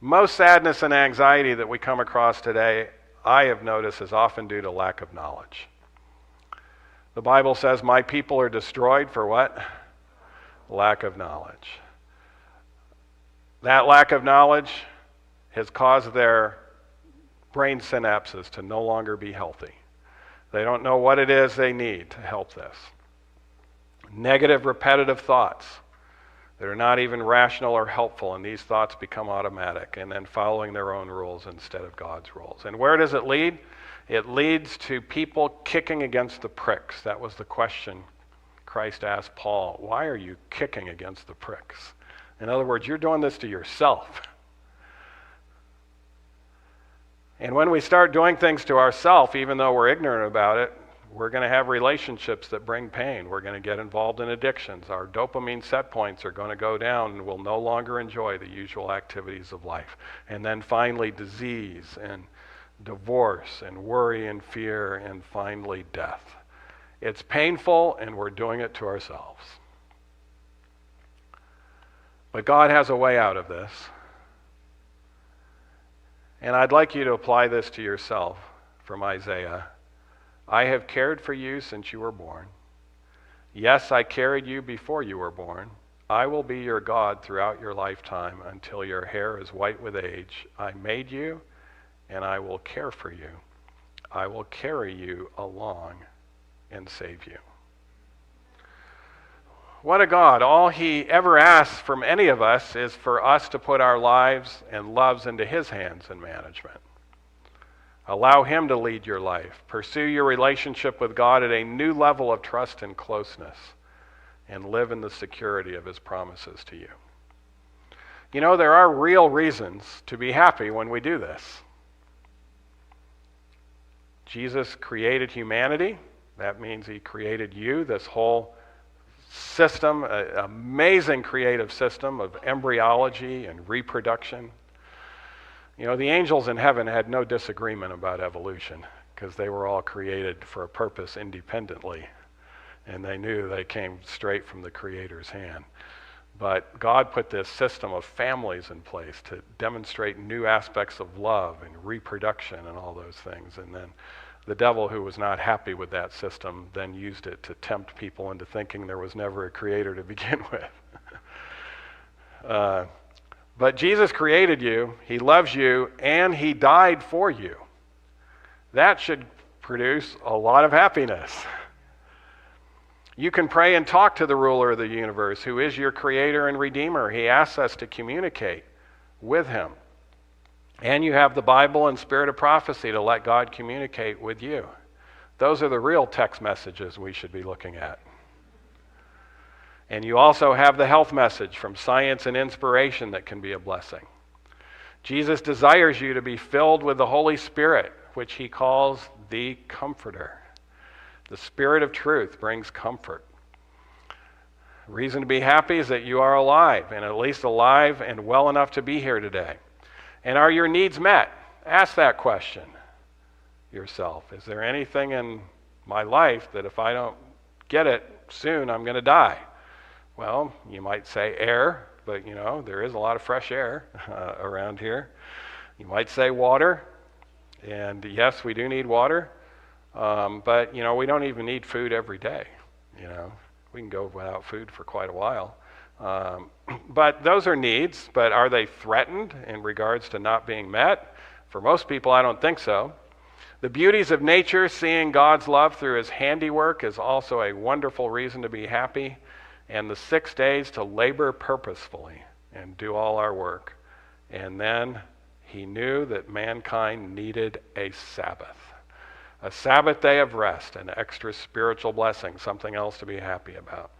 Most sadness and anxiety that we come across today, I have noticed, is often due to lack of knowledge. The Bible says, my people are destroyed for what? Lack of knowledge. That lack of knowledge has caused their brain synapses to no longer be healthy. They don't know what it is they need to help this. Negative, repetitive thoughts that are not even rational or helpful, and these thoughts become automatic, and then following their own rules instead of God's rules. And where does it lead? It leads to people kicking against the pricks. That was the question Christ asked Paul. Why are you kicking against the pricks? In other words, you're doing this to yourself. And when we start doing things to ourselves, even though we're ignorant about it, we're going to have relationships that bring pain. We're going to get involved in addictions. Our dopamine set points are going to go down, and we'll no longer enjoy the usual activities of life. And then finally, disease and divorce and worry and fear, and finally, death. It's painful, and we're doing it to ourselves. But God has a way out of this. And I'd like you to apply this to yourself from Isaiah. I have cared for you since you were born. Yes, I carried you before you were born. I will be your God throughout your lifetime until your hair is white with age. I made you, and I will care for you. I will carry you along and save you. What a God. All he ever asks from any of us is for us to put our lives and loves into his hands and management. Allow him to lead your life. Pursue your relationship with God at a new level of trust and closeness, and live in the security of his promises to you. You know, there are real reasons to be happy when we do this. Jesus created humanity. That means he created you, this whole system, an amazing creative system of embryology and reproduction. You know, the angels in heaven had no disagreement about evolution because they were all created for a purpose independently, and they knew they came straight from the Creator's hand. But God put this system of families in place to demonstrate new aspects of love and reproduction and all those things. And then the devil, who was not happy with that system, then used it to tempt people into thinking there was never a creator to begin with. But Jesus created you, he loves you, and he died for you. That should produce a lot of happiness. You can pray and talk to the ruler of the universe, who is your creator and redeemer. He asks us to communicate with him. And you have the Bible and spirit of prophecy to let God communicate with you. Those are the real text messages we should be looking at. And you also have the health message from science and inspiration that can be a blessing. Jesus desires you to be filled with the Holy Spirit, which he calls the Comforter. The Spirit of truth brings comfort. Reason to be happy is that you are alive, and at least alive and well enough to be here today. And are your needs met? Ask that question yourself. Is there anything in my life that if I don't get it soon, I'm going to die? Well, you might say air, but there is a lot of fresh air around here. You might say water, and yes, we do need water, but we don't even need food every day. We can go without food for quite a while. But those are needs, but are they threatened in regards to not being met? For most people, I don't think so. The beauties of nature, seeing God's love through his handiwork, is also a wonderful reason to be happy. And the 6 days to labor purposefully and do all our work. And then he knew that mankind needed a Sabbath day of rest, an extra spiritual blessing, something else to be happy about.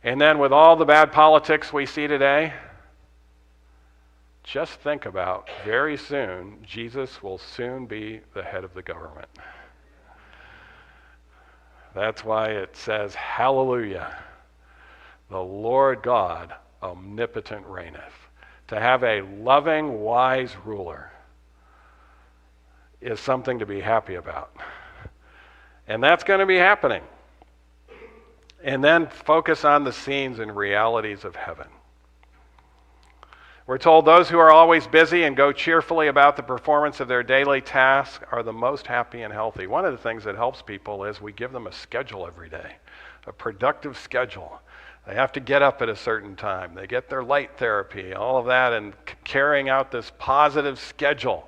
And then with all the bad politics we see today, just think about, very soon, Jesus will soon be the head of the government. That's why it says, hallelujah. The Lord God omnipotent reigneth. To have a loving, wise ruler is something to be happy about. And that's going to be happening. And then focus on the scenes and realities of heaven. We're told those who are always busy and go cheerfully about the performance of their daily tasks are the most happy and healthy. One of the things that helps people is we give them a schedule every day, a productive schedule. They have to get up at a certain time. They get their light therapy, all of that, and carrying out this positive schedule.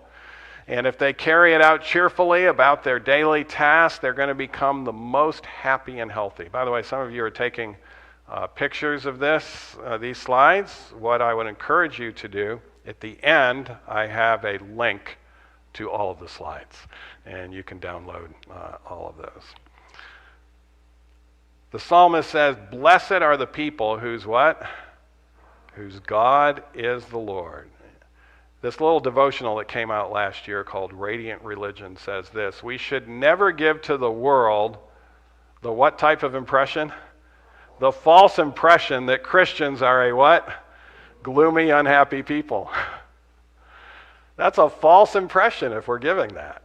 And if they carry it out cheerfully about their daily tasks, they're going to become the most happy and healthy. By the way, some of you are taking pictures of these slides. What I would encourage you to do, at the end, I have a link to all of the slides, and you can download all of those. The psalmist says, blessed are the people whose what? Whose God is the Lord. This little devotional that came out last year called Radiant Religion says this: we should never give to the world the what type of impression? The false impression that Christians are a what? Gloomy, unhappy people. That's a false impression if we're giving that.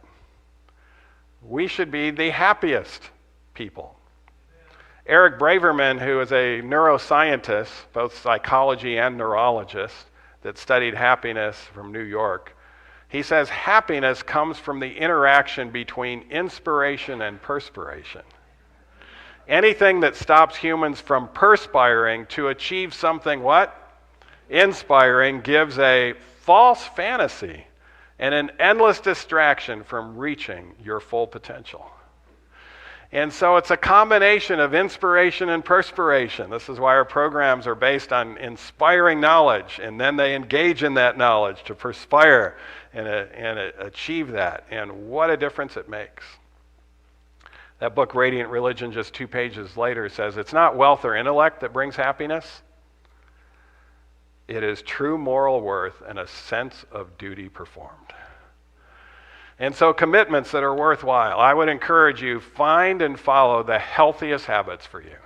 We should be the happiest people. Eric Braverman, who is a neuroscientist, both psychology and neurologist, that studied happiness from New York, he says happiness comes from the interaction between inspiration and perspiration. Anything that stops humans from perspiring to achieve something what? Inspiring gives a false fantasy and an endless distraction from reaching your full potential. And so it's a combination of inspiration and perspiration. This is why our programs are based on inspiring knowledge, and then they engage in that knowledge to perspire and achieve that. And what a difference it makes. That book, Radiant Religion, just 2 pages later, says it's not wealth or intellect that brings happiness. It is true moral worth and a sense of duty performed. And so commitments that are worthwhile, I would encourage you, find and follow the healthiest habits for you.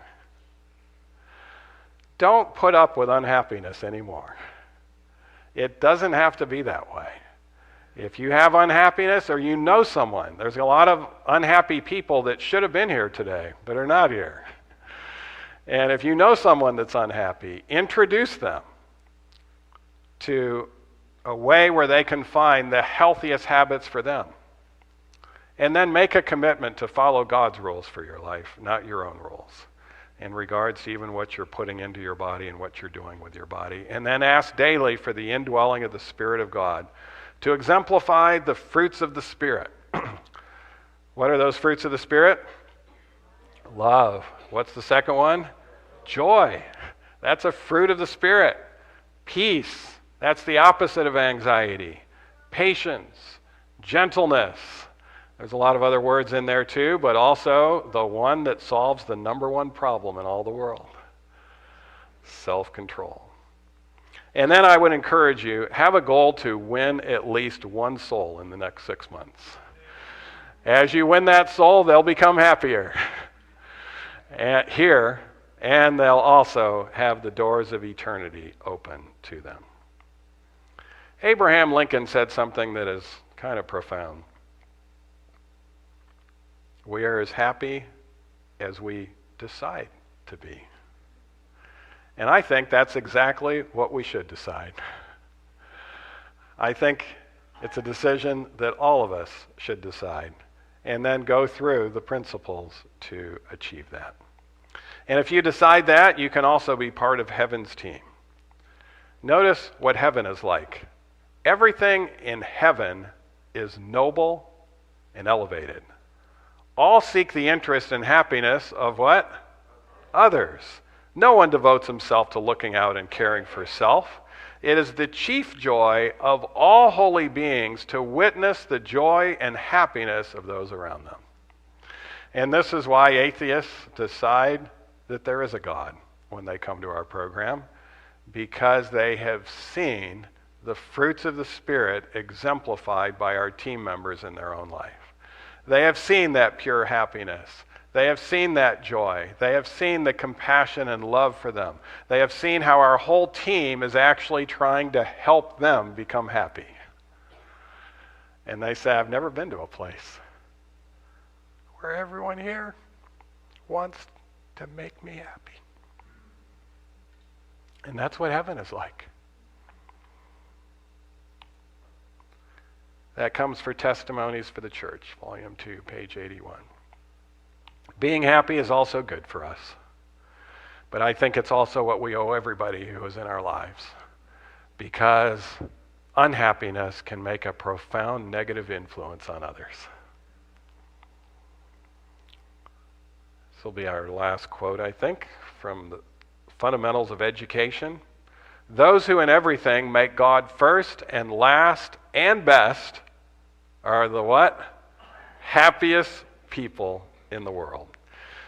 Don't put up with unhappiness anymore. It doesn't have to be that way. If you have unhappiness or you know someone, there's a lot of unhappy people that should have been here today but are not here. And if you know someone that's unhappy, introduce them to a way where they can find the healthiest habits for them. And then make a commitment to follow God's rules for your life, not your own rules, in regards to even what you're putting into your body and what you're doing with your body. And then ask daily for the indwelling of the Spirit of God to exemplify the fruits of the Spirit. What are those fruits of the Spirit? Love. What's the second one? Joy. That's a fruit of the Spirit. Peace. That's the opposite of anxiety. Patience, gentleness, There's a lot of other words in there too, but also the one that solves the number one problem in all the world: self-control. And then I would encourage you, have a goal to win at least one soul in the next 6 months. As you win that soul, they'll become happier here, and they'll also have the doors of eternity open to them. Abraham Lincoln said something that is kind of profound. We are as happy as we decide to be. And I think that's exactly what we should decide. I think it's a decision that all of us should decide, and then go through the principles to achieve that. And if you decide that, you can also be part of heaven's team. Notice what heaven is like. Everything in heaven is noble and elevated. All seek the interest and happiness of what? Others. No one devotes himself to looking out and caring for self. It is the chief joy of all holy beings to witness the joy and happiness of those around them. And this is why atheists decide that there is a God when they come to our program, because they have seen the fruits of the Spirit exemplified by our team members in their own life. They have seen that pure happiness. They have seen that joy. They have seen the compassion and love for them. They have seen how our whole team is actually trying to help them become happy. And they say, I've never been to a place where everyone here wants to make me happy. And that's what heaven is like. That comes for Testimonies for the Church, Volume 2, page 81. Being happy is also good for us. But I think it's also what we owe everybody who is in our lives, because unhappiness can make a profound negative influence on others. This will be our last quote, I think, from the Fundamentals of Education. Those who in everything make God first and last and best are the what? Happiest people in the world.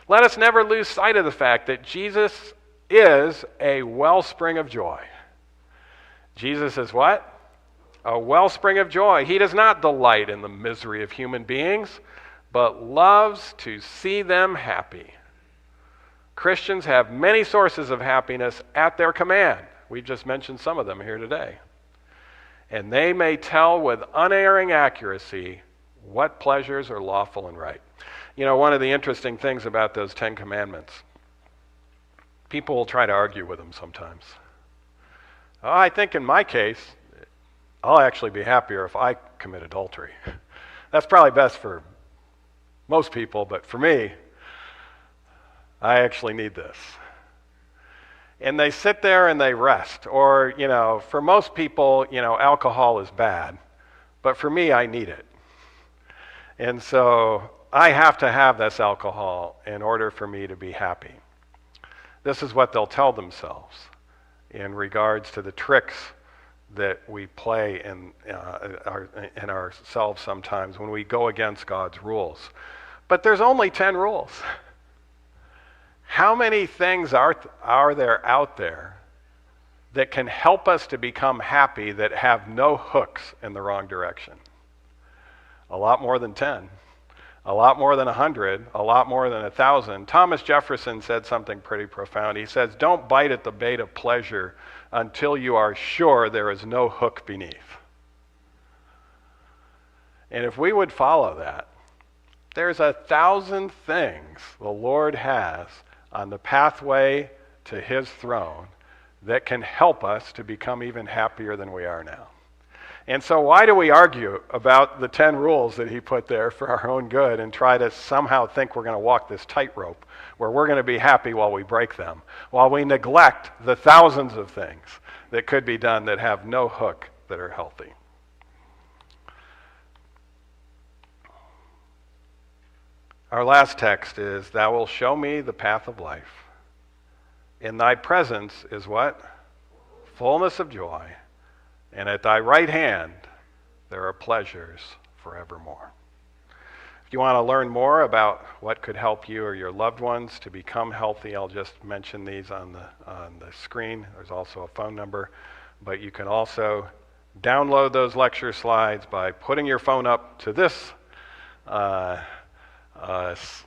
Let us never lose sight of the fact that Jesus is a wellspring of joy. Jesus is what? A wellspring of joy. He does not delight in the misery of human beings, but loves to see them happy. Christians have many sources of happiness at their command. We've just mentioned some of them here today. And they may tell with unerring accuracy what pleasures are lawful and right. You know, one of the interesting things about those 10 Commandments, people will try to argue with them sometimes. Oh, I think in my case, I'll actually be happier if I commit adultery. That's probably best for most people, but for me, I actually need this. And they sit there and they rest. Or, you know, for most people, you know, alcohol is bad. But for me, I need it. And so I have to have this alcohol in order for me to be happy. This is what they'll tell themselves in regards to the tricks that we play in ourselves sometimes when we go against God's rules. But there's only 10 rules. How many things are there out there that can help us to become happy that have no hooks in the wrong direction? A lot more than 10. A lot more than 100. A lot more than 1,000. Thomas Jefferson said something pretty profound. He says, don't bite at the bait of pleasure until you are sure there is no hook beneath. And if we would follow that, there's 1,000 things the Lord has on the pathway to his throne that can help us to become even happier than we are now. And so why do we argue about the 10 rules that he put there for our own good and try to somehow think we're going to walk this tightrope where we're going to be happy while we break them, while we neglect the thousands of things that could be done that have no hook that are healthy? Our last text is, thou wilt show me the path of life. In thy presence is what? Fullness of joy. And at thy right hand there are pleasures forevermore. you want to learn more about what could help you or your loved ones to become healthy, I'll just mention these on the screen. There's also a phone number, but you can also download those lecture slides by putting your phone up to this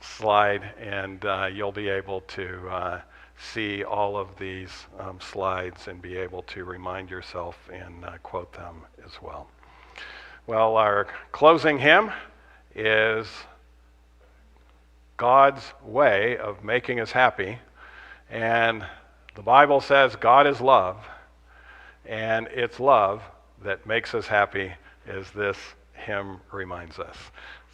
slide, and you'll be able to see all of these slides and be able to remind yourself and quote them as well. Well, our closing hymn is God's way of making us happy, and the Bible says God is love, and it's love that makes us happy, as this hymn reminds us.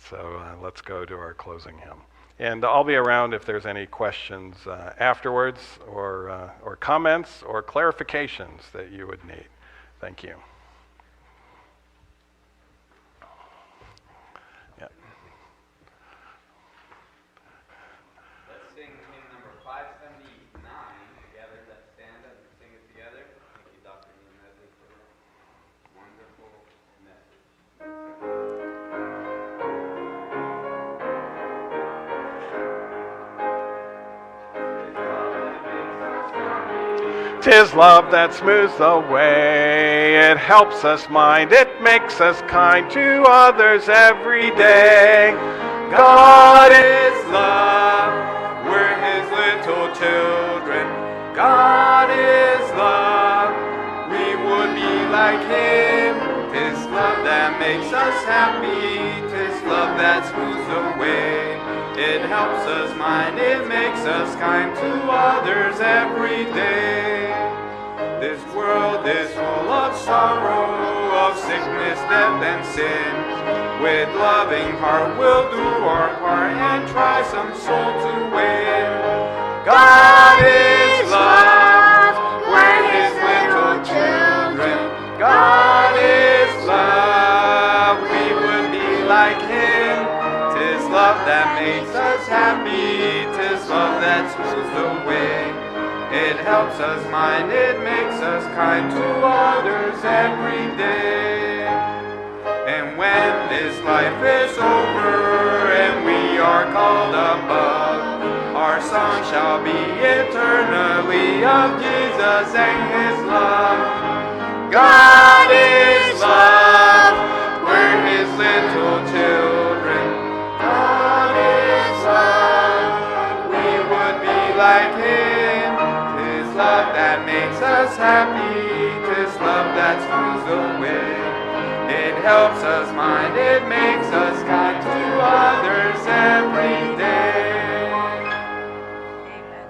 So let's go to our closing hymn. And I'll be around if there's any questions afterwards, or comments or clarifications that you would need. Thank you. Yeah. Let's sing hymn number 579 together. Let's stand up and sing it together. Thank you, Dr. Nedley, for that wonderful message. 'Tis love that smooths the way, it helps us mind, it makes us kind to others every day. God is love, we're his little children. God is love, we would be like him. 'Tis love that makes us happy, 'tis love that smooths the way. It helps us mind, it makes us kind to others every day. This world is full of sorrow, of sickness, death, and sin. With loving heart we'll do our part and try some soul to win. God is love, we're his little children. God is love, we would be like him. 'Tis love that makes us happy, 'tis love that smooths the way. It helps us mind, it makes us kind to others every day. And when this life is over and we are called above, our song shall be eternally of Jesus and his love. God is love, we're his little children. God is love, we would be like him. 'Tis love that makes us happy, 'tis love that smooths the way. It helps us mind, it makes us kind to others every day. Amen.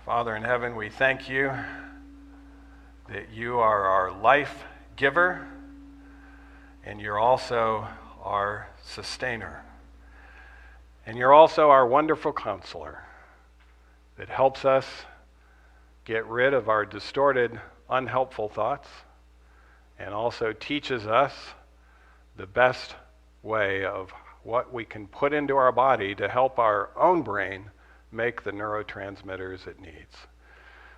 Father in heaven, we thank you that you are our life giver, and you're also our sustainer. And you're also our wonderful counselor that helps us get rid of our distorted, unhelpful thoughts, and also teaches us the best way of what we can put into our body to help our own brain make the neurotransmitters it needs.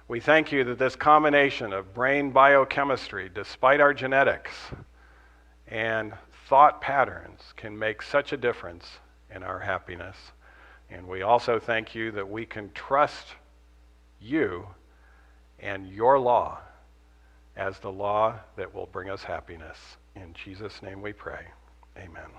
We thank you that this combination of brain biochemistry, despite our genetics, and thought patterns can make such a difference in our happiness. And we also thank you that we can trust you and your law as the law that will bring us happiness. In Jesus' name we pray. Amen.